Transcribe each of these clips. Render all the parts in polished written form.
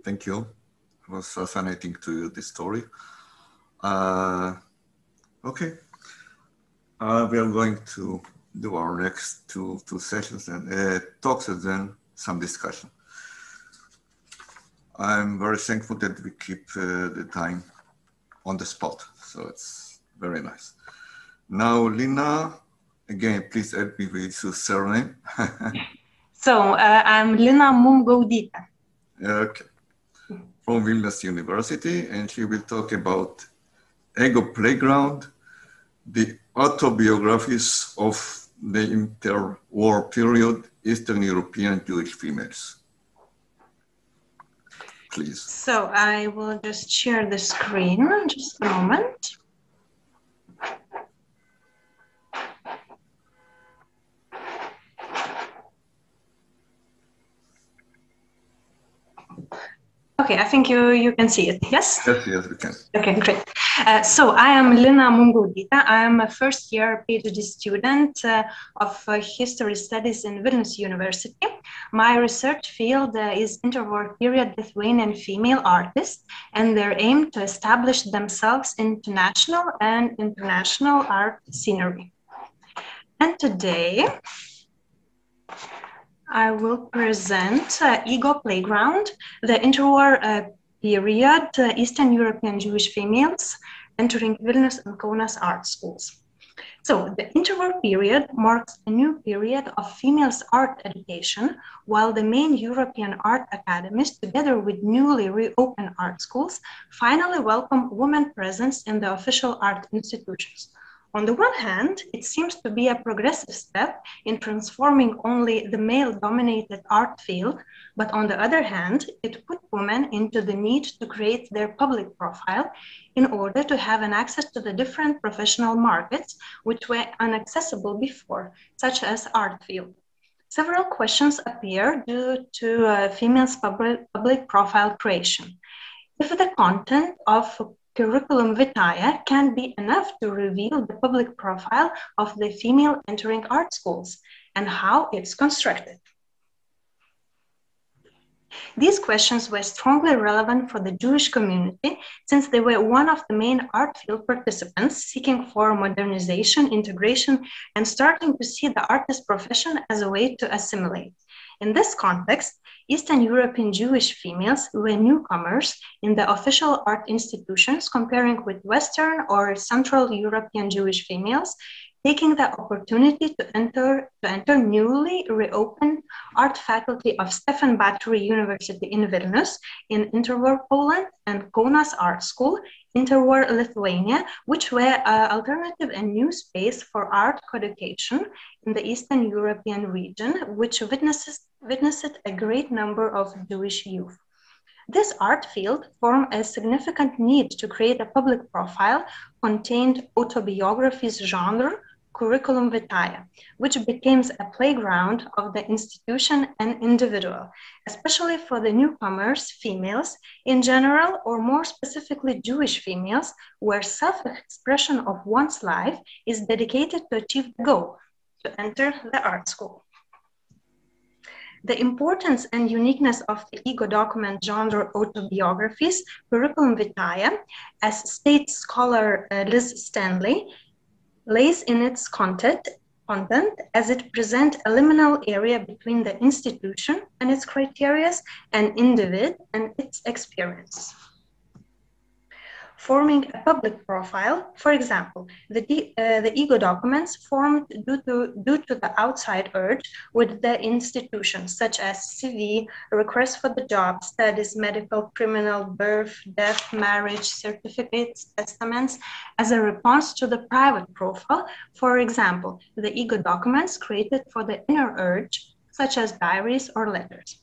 Thank you. It was fascinating to hear this story. Okay. We are going to do our next two sessions and talks and then some discussion. I'm very thankful that we keep the time on the spot, so it's very nice. Now, Lina, again, please help me with your surname. So, I'm Lina Mumgaudyte. Okay, from Vilnus University, and she will talk about Ego Playground, the autobiographies of the interwar period Eastern European Jewish females. Please. So I will just share the screen, just a moment. Okay, I think you can see it, yes? Yes, we can. Okay, great. So I am Lina Mumgaudyte. I am a first-year PhD student of history studies in Vilnus University. My research field is interwar period Lithuanian female artists and their aim to establish themselves in national and international art scenery. And today, I will present Ego Playground, the interwar period Eastern European Jewish females entering Vilnus and Kaunas art schools. So the interwar period marks a new period of females' art education, while the main European art academies, together with newly reopened art schools, finally welcome women presence in the official art institutions. On the one hand, it seems to be a progressive step in transforming only the male-dominated art field, but on the other hand, it put women into the need to create their public profile in order to have an access to the different professional markets which were inaccessible before, such as art field. Several questions appear due to females' public profile creation. If the content of curriculum vitae can be enough to reveal the public profile of the female entering art schools and how it's constructed. These questions were strongly relevant for the Jewish community since they were one of the main art field participants seeking for modernization, integration, and starting to see the artist profession as a way to assimilate. In this context, Eastern European Jewish females were newcomers in the official art institutions comparing with Western or Central European Jewish females, taking the opportunity to enter newly reopened art faculty of Stefan Batory University in Vilnius in interwar Poland and Kaunas Art School, interwar Lithuania, which were alternative and new space for art co-education in the Eastern European region, which witnessed a great number of Jewish youth. This art field formed a significant need to create a public profile contained autobiographies genre, curriculum vitae, which became a playground of the institution and individual, especially for the newcomers, females in general, or more specifically Jewish females, where self-expression of one's life is dedicated to achieve the goal, to enter the art school. The importance and uniqueness of the ego document genre autobiographies, curriculum vitae, as states scholar Liz Stanley, lays in its content as it presents a liminal area between the institution and its criteria and individual and its experience. Forming a public profile, for example, the ego documents formed due to the outside urge with the institutions, such as CV, request for the job, studies, medical, criminal, birth, death, marriage, certificates, testaments, as a response to the private profile. For example, the ego documents created for the inner urge, such as diaries or letters.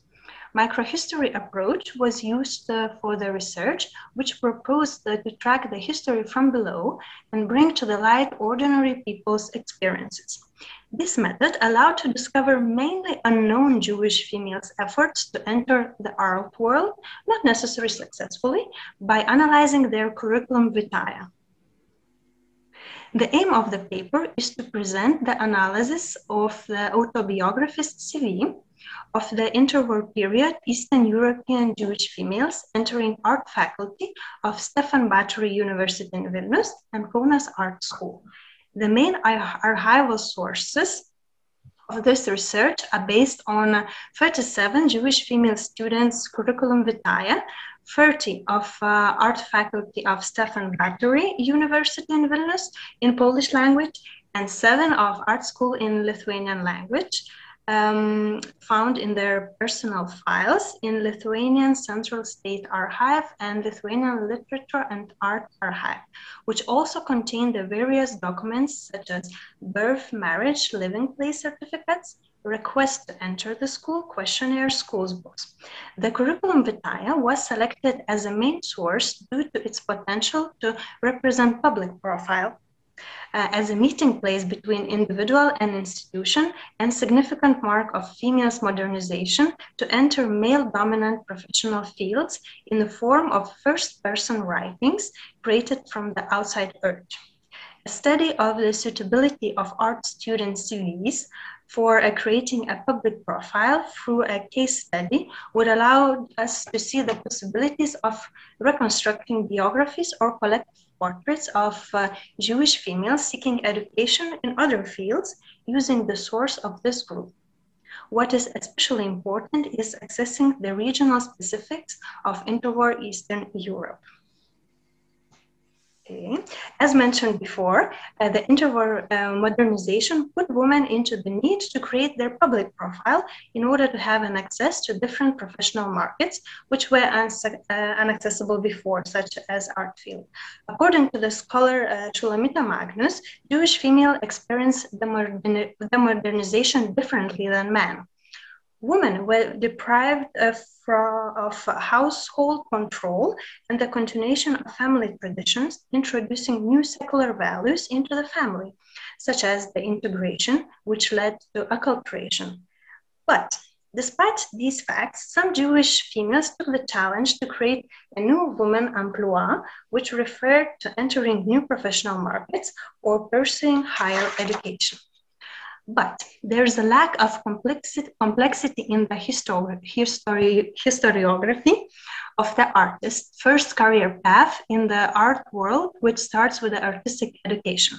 Microhistory approach was used for the research, which proposed to track the history from below and bring to the light ordinary people's experiences. This method allowed to discover mainly unknown Jewish females' efforts to enter the art world, not necessarily successfully, by analyzing their curriculum vitae. The aim of the paper is to present the analysis of the autobiography's CV, of the interwar period Eastern European Jewish females entering art faculty of Stefan Batory University in Vilnus and Kaunas Art School. The main archival sources of this research are based on 37 Jewish female students' curriculum vitae, 30 of art faculty of Stefan Batory University in Vilnius in Polish language, and 7 of art school in Lithuanian language, found in their personal files in Lithuanian Central State Archive and Lithuanian Literature and Art Archive, which also contain the various documents such as birth, marriage, living place certificates, request to enter the school, questionnaire, schools books. The curriculum vitae was selected as a main source due to its potential to represent public profile as a meeting place between individual and institution and significant mark of females' modernization to enter male-dominant professional fields in the form of first-person writings created from the outside urge. A study of the suitability of art student CVs for creating a public profile through a case study would allow us to see the possibilities of reconstructing biographies or collective portraits of Jewish females seeking education in other fields using the source of this group. What is especially important is accessing the regional specifics of interwar Eastern Europe. Okay. As mentioned before, the interwar modernization put women into the need to create their public profile in order to have an access to different professional markets, which were inaccessible before, such as art field. According to the scholar Shulamita Magnus, Jewish female experience the modernization differently than men. Women were deprived of household control and the continuation of family traditions, introducing new secular values into the family, such as the integration, which led to acculturation. But despite these facts, some Jewish females took the challenge to create a new woman emploi, which referred to entering new professional markets or pursuing higher education. But there's a lack of complexity in the historiography of the artist's first career path in the art world, which starts with the artistic education.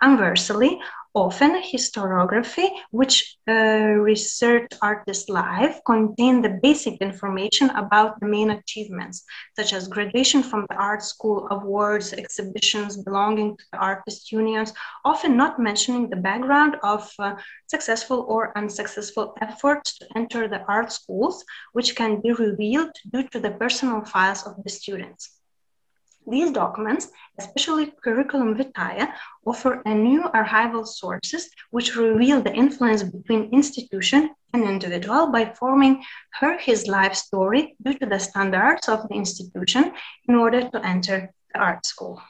Conversely, often historiography, which research artists' life, contain the basic information about the main achievements, such as graduation from the art school, awards, exhibitions belonging to the artist unions, often not mentioning the background of successful or unsuccessful efforts to enter the art schools, which can be revealed due to the personal files of the students. These documents, especially curriculum vitae, offer a new archival sources which reveal the influence between institution and individual by forming his life story due to the standards of the institution in order to enter the art school.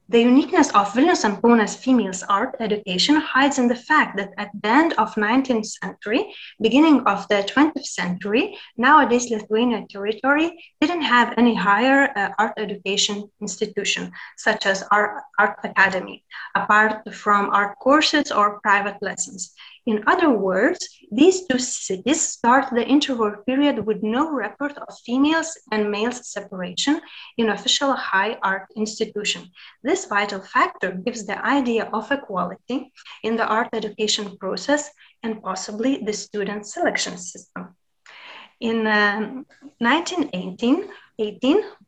The uniqueness of Vilnius and Kaunas females' art education hides in the fact that at the end of 19th century, beginning of the 20th century, nowadays Lithuanian territory didn't have any higher art education institution, such as art academy, apart from art courses or private lessons. In other words, these two cities start the interwar period with no record of females and males separation in official high art institution. This vital factor gives the idea of equality in the art education process and possibly the student selection system. In 1918,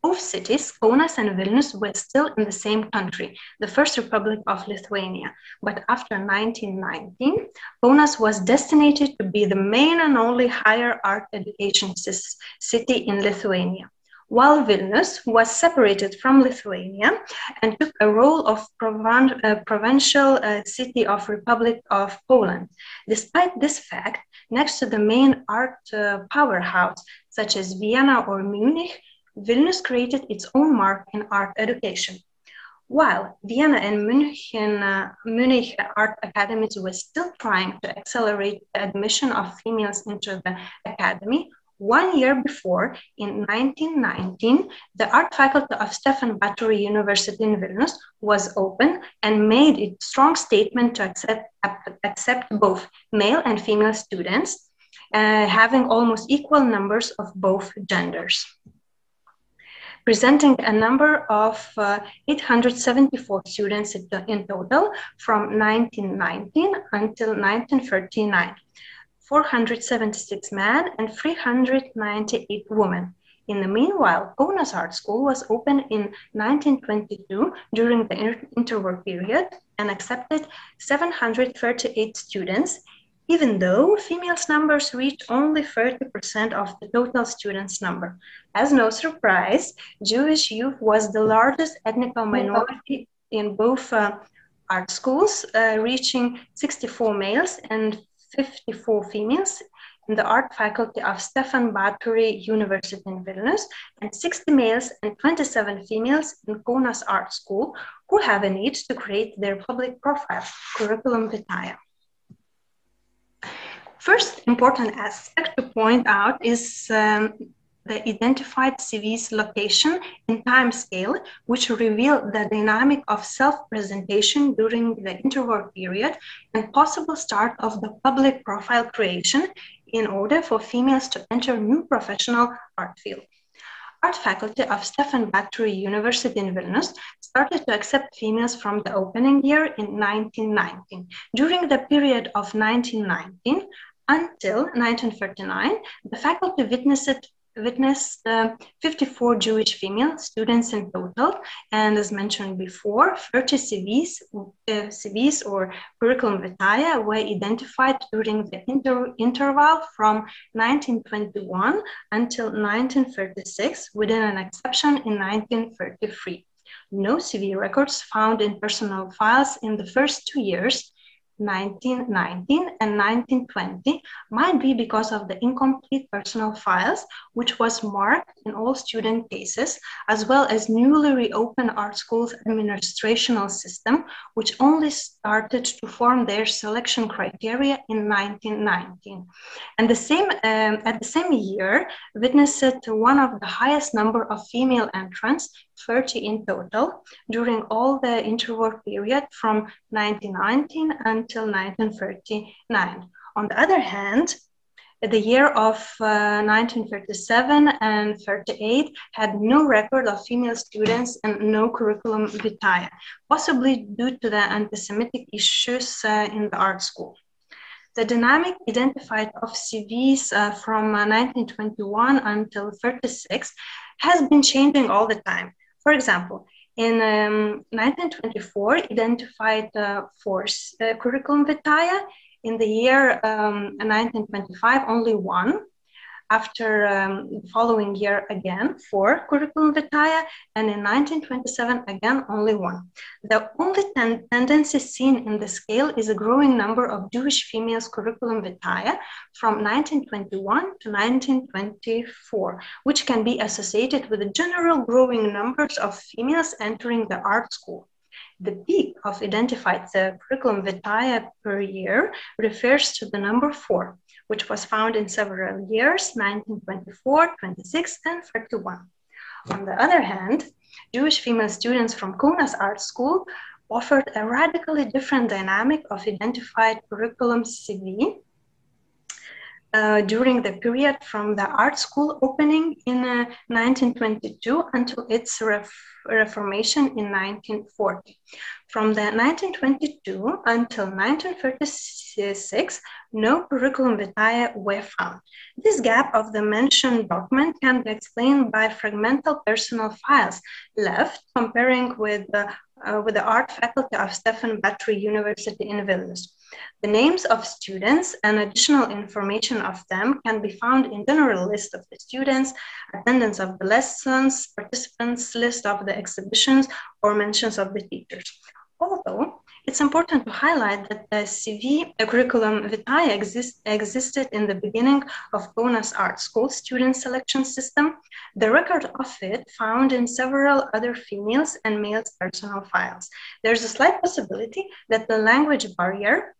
both cities, Kaunas and Vilnius, were still in the same country, the First Republic of Lithuania. But after 1919, Kaunas was destined to be the main and only higher art education city in Lithuania, while Vilnius was separated from Lithuania and took a role of provincial city of Republic of Poland. Despite this fact, next to the main art powerhouse, such as Vienna or Munich, Vilnius created its own mark in art education. While Vienna and Munich art academies were still trying to accelerate the admission of females into the academy, 1 year before, in 1919, the art faculty of Stefan Batory University in Vilnius was open and made a strong statement to accept both male and female students. having almost equal numbers of both genders, presenting a number of 874 students in total from 1919 until 1939, 476 men and 398 women. In the meanwhile, Kaunas Art School was opened in 1922 during the interwar period and accepted 738 students, even though females' numbers reached only 30% of the total students' number. As no surprise, Jewish youth was the largest ethnic minority in both art schools, reaching 64 males and 54 females in the art faculty of Stefan Batory University in Vilnus, and 60 males and 27 females in Kaunas Art School, who have a need to create their public profile, curriculum vitae. First important aspect to point out is the identified CV's location in time scale, which reveal the dynamic of self-presentation during the interwar period and possible start of the public profile creation in order for females to enter new professional art field. Art faculty of Stefan Batory University in Vilnus started to accept females from the opening year in 1919. During the period of 1919 until 1939, the faculty witnessed 54 Jewish female students in total, and as mentioned before, 30 CVs or curriculum vitae were identified during the interval from 1921 until 1936, within an exception in 1933. No CV records found in personal files in the first 2 years, 1919 and 1920, might be because of the incomplete personal files, which was marked in all student cases, as well as newly reopened art school's administrational system, which only started to form their selection criteria in 1919. And at the same year, witnessed one of the highest number of female entrants, 30 in total, during all the interwar period from 1919 until 1939. On the other hand, the year of 1937 and 38 had no record of female students and no curriculum vitae, possibly due to the anti-Semitic issues in the art school. The dynamic identified of CVs from 1921 until 36 has been changing all the time. For example, in 1924, identified 4 curriculum vitae. In the year 1925, only 1. After the following year, again, 4 curriculum vitae, and in 1927, again, only 1. The only tendency seen in the scale is a growing number of Jewish females curriculum vitae from 1921 to 1924, which can be associated with the general growing numbers of females entering the art school. The peak of identified curriculum vitae per year refers to the number 4, which was found in several years, 1924, 26, and 31. On the other hand, Jewish female students from Kaunas Art School offered a radically different dynamic of identified curriculum CV during the period from the art school opening in 1922 until its reformation in 1940. From the 1922 until 1936, no curriculum vitae were found. This gap of the mentioned document can be explained by fragmental personal files left comparing with the art faculty of Stefan Batory University in Vilnus. The names of students and additional information of them can be found in general list of the students, attendance of the lessons, participants list of the exhibitions, or mentions of the teachers. Although it's important to highlight that the CV curriculum vitae existed in the beginning of Kaunas Art School student selection system, the record of it found in several other females and males personal files. There's a slight possibility that the language barrier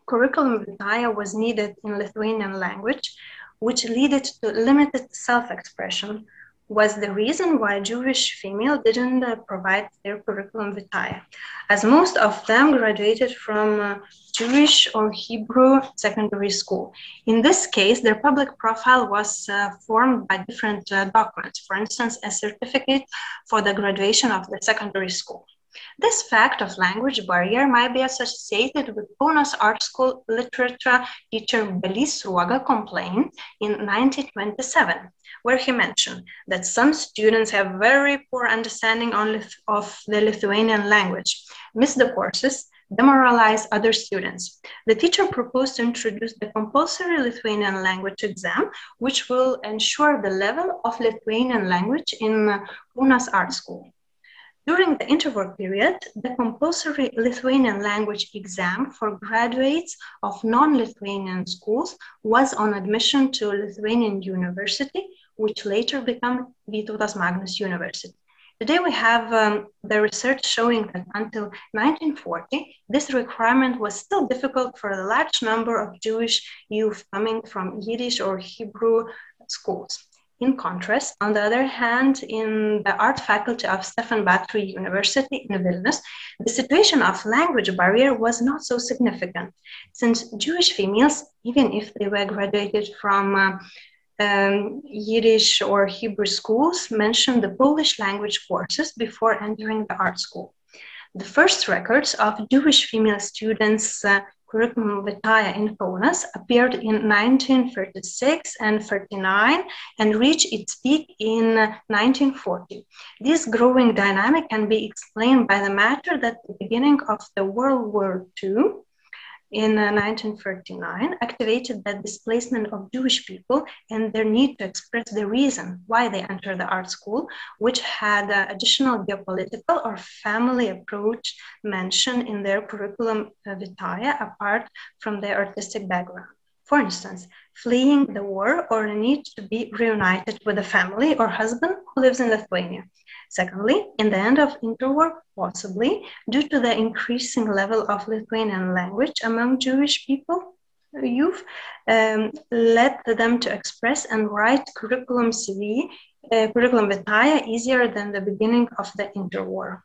curriculum vitae was needed in Lithuanian language, which led to limited self-expression, was the reason why Jewish female didn't provide their curriculum vitae, as most of them graduated from Jewish or Hebrew secondary school. In this case, their public profile was formed by different documents, for instance, a certificate for the graduation of the secondary school. This fact of language barrier might be associated with Kaunas art school literature teacher Balys Sruoga complaint in 1927, where he mentioned that some students have very poor understanding of the Lithuanian language, miss the courses, demoralize other students. The teacher proposed to introduce the compulsory Lithuanian language exam, which will ensure the level of Lithuanian language in Kaunas art school. During the interwar period, the compulsory Lithuanian language exam for graduates of non-Lithuanian schools was on admission to Lithuanian University, which later became Vytautas Magnus University. Today we have the research showing that until 1940, this requirement was still difficult for a large number of Jewish youth coming from Yiddish or Hebrew schools. In contrast, on the other hand, in the art faculty of Stefan Batory University in Vilnus, the situation of language barrier was not so significant, since Jewish females, even if they were graduated from Yiddish or Hebrew schools, mentioned the Polish language courses before entering the art school. The first records of Jewish female students' curriculum vitae in Kaunas appeared in 1936 and 39 and reached its peak in 1940. This growing dynamic can be explained by the matter that the beginning of the World War II in 1939 activated the displacement of Jewish people and their need to express the reason why they entered the art school, which had additional geopolitical or family approach mentioned in their curriculum vitae apart from their artistic background. For instance, fleeing the war or a need to be reunited with a family or husband who lives in Lithuania. Secondly, in the end of interwar, possibly due to the increasing level of Lithuanian language among Jewish people, youth, led them to express and write curriculum vitae easier than the beginning of the interwar.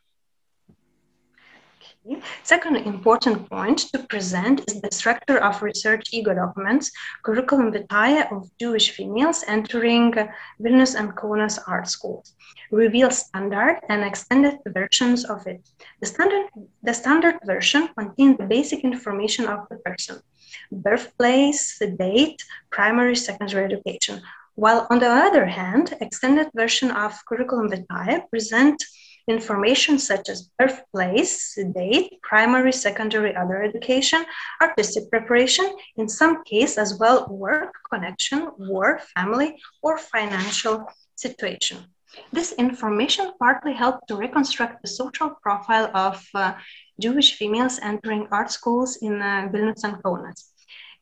Second important point to present is the structure of research ego documents, curriculum vitae of Jewish females entering Vilnus and Kaunas art schools, reveal standard and extended versions of it. The standard version contains the basic information of the person, birthplace, date, primary, secondary education, while on the other hand, extended version of curriculum vitae present information such as birthplace, date, primary, secondary, other education, artistic preparation, in some case as well work, connection, war, family, or financial situation. This information partly helped to reconstruct the social profile of Jewish females entering art schools in Vilnius and Kaunas.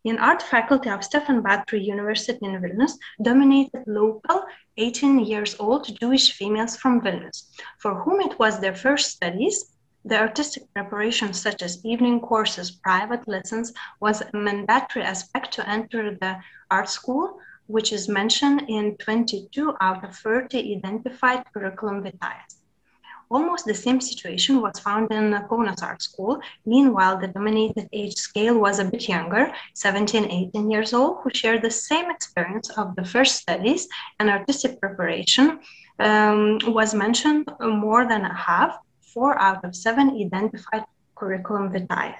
In art faculty of Stefan Batory University in Vilnius, dominated local 18 years old Jewish females from Vilnius, for whom it was their first studies. The artistic preparation, such as evening courses, private lessons, was a mandatory aspect to enter the art school, which is mentioned in 22 out of 30 identified curriculum vitae. Almost the same situation was found in Kaunas Art School. Meanwhile, the dominated age scale was a bit younger, 17, 18 years old, who shared the same experience of the first studies, and artistic preparation was mentioned more than a half, 4 out of 7 identified curriculum vitae.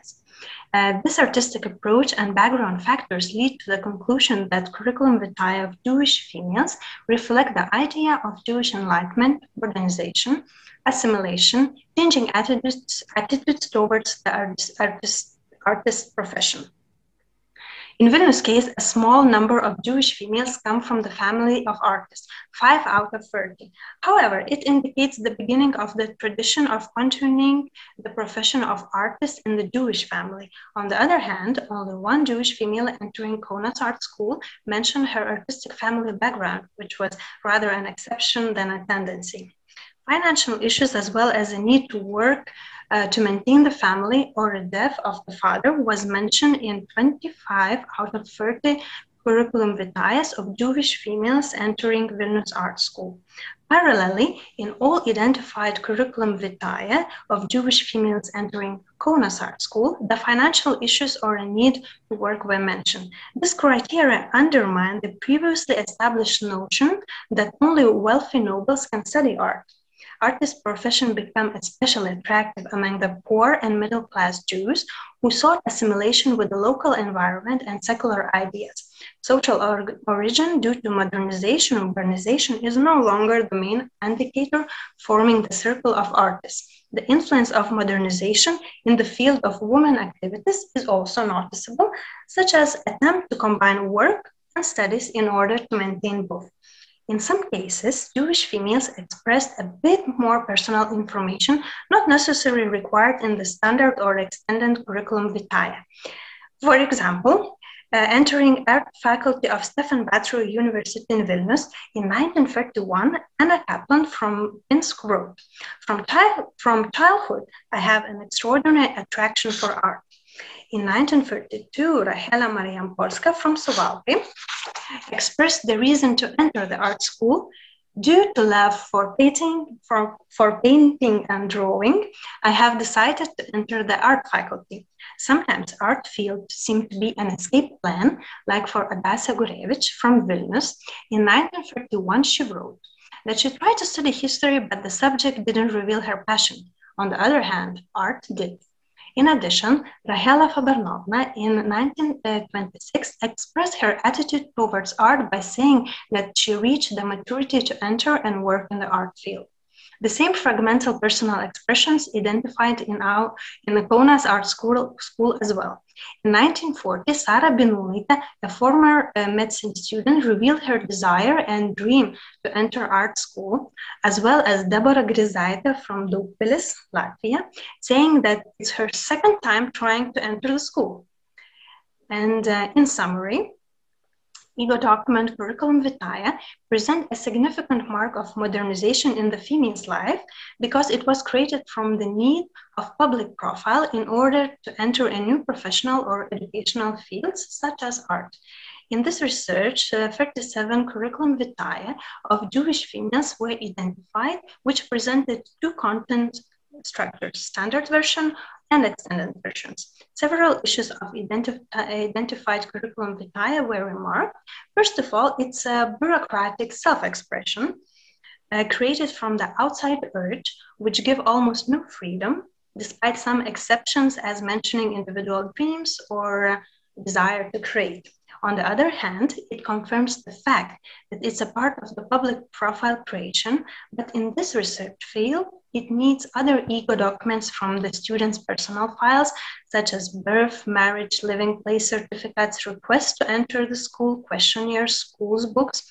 This artistic approach and background factors lead to the conclusion that curriculum vitae of Jewish females reflect the idea of Jewish enlightenment, modernization, assimilation, changing attitudes towards the artist profession. In Vilnus' case, a small number of Jewish females come from the family of artists, 5 out of 30. However, it indicates the beginning of the tradition of continuing the profession of artist in the Jewish family. On the other hand, only one Jewish female entering Kaunas Art School mentioned her artistic family background, which was rather an exception than a tendency. Financial issues, as well as a need to work to maintain the family or a death of the father, was mentioned in 25 out of 30 curriculum vitae of Jewish females entering Vilnus Art School. Parallelly, in all identified curriculum vitae of Jewish females entering Kaunas Art School, the financial issues or a need to work were mentioned. This criteria undermined the previously established notion that only wealthy nobles can study art. Artist profession became especially attractive among the poor and middle-class Jews who sought assimilation with the local environment and secular ideas. Social origin due to modernization and urbanization is no longer the main indicator forming the circle of artists. The influence of modernization in the field of women activities is also noticeable, such as attempt to combine work and studies in order to maintain both. In some cases, Jewish females expressed a bit more personal information, not necessarily required in the standard or extended curriculum vitae. For example, entering art faculty of Stefan Batory University in Vilnius in 1931, Anna Kaplan from Pinsk wrote, From childhood, I have an extraordinary attraction for art. In 1932, Rahela Mariampolska from Suwałki expressed the reason to enter the art school due to love for painting and drawing. I have decided to enter the art faculty. Sometimes art fields seem to be an escape plan, like for Adasa Gurevich from Vilnius. In 1931, she wrote that she tried to study history, but the subject didn't reveal her passion. On the other hand, art did. In addition, Rahela Fabernovna in 1926 expressed her attitude towards art by saying that she reached the maturity to enter and work in the art field. The same fragmental personal expressions identified in the Kaunas Art School as well. In 1940, Sara Binulite, a former medicine student, revealed her desire and dream to enter art school, as well as Deborah Grizaitė from Daugpilis, Latvia, saying that it's her second time trying to enter the school. And in summary, Ego document curriculum vitae present a significant mark of modernization in the female's life because it was created from the need of public profile in order to enter a new professional or educational fields such as art. In this research, 37 curriculum vitae of Jewish females were identified, which presented two content structures, standard version and extended versions. Several issues of identified curriculum vitae were remarked. First of all, it's a bureaucratic self-expression created from the outside urge, which give almost no freedom, despite some exceptions as mentioning individual dreams or desire to create. On the other hand, it confirms the fact that it's a part of the public profile creation, but in this research field, it needs other ego documents from the students' personal files, such as birth, marriage, living place certificates, requests to enter the school, questionnaires, schools books,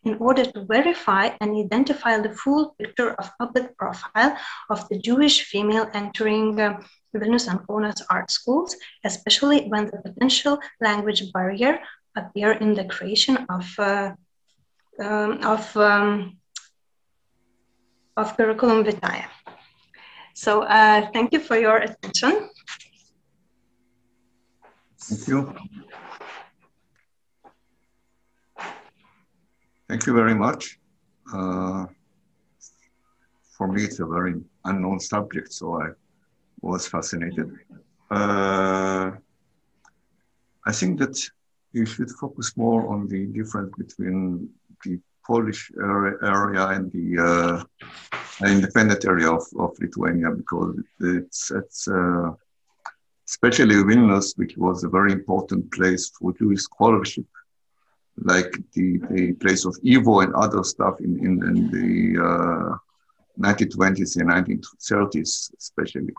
in order to verify and identify the full picture of public profile of the Jewish female entering Vilnus and Kaunas art schools, especially when the potential language barrier appear in the creation of curriculum vitae. So thank you for your attention. Thank you. Thank you very much. For me, it's a very unknown subject, so I was fascinated. I think that you should focus more on the difference between the Polish area and the independent area of Lithuania, because it's especially Vilnus, which was a very important place for Jewish scholarship, like the place of Ivo and other stuff in the 1920s and 1930s, especially.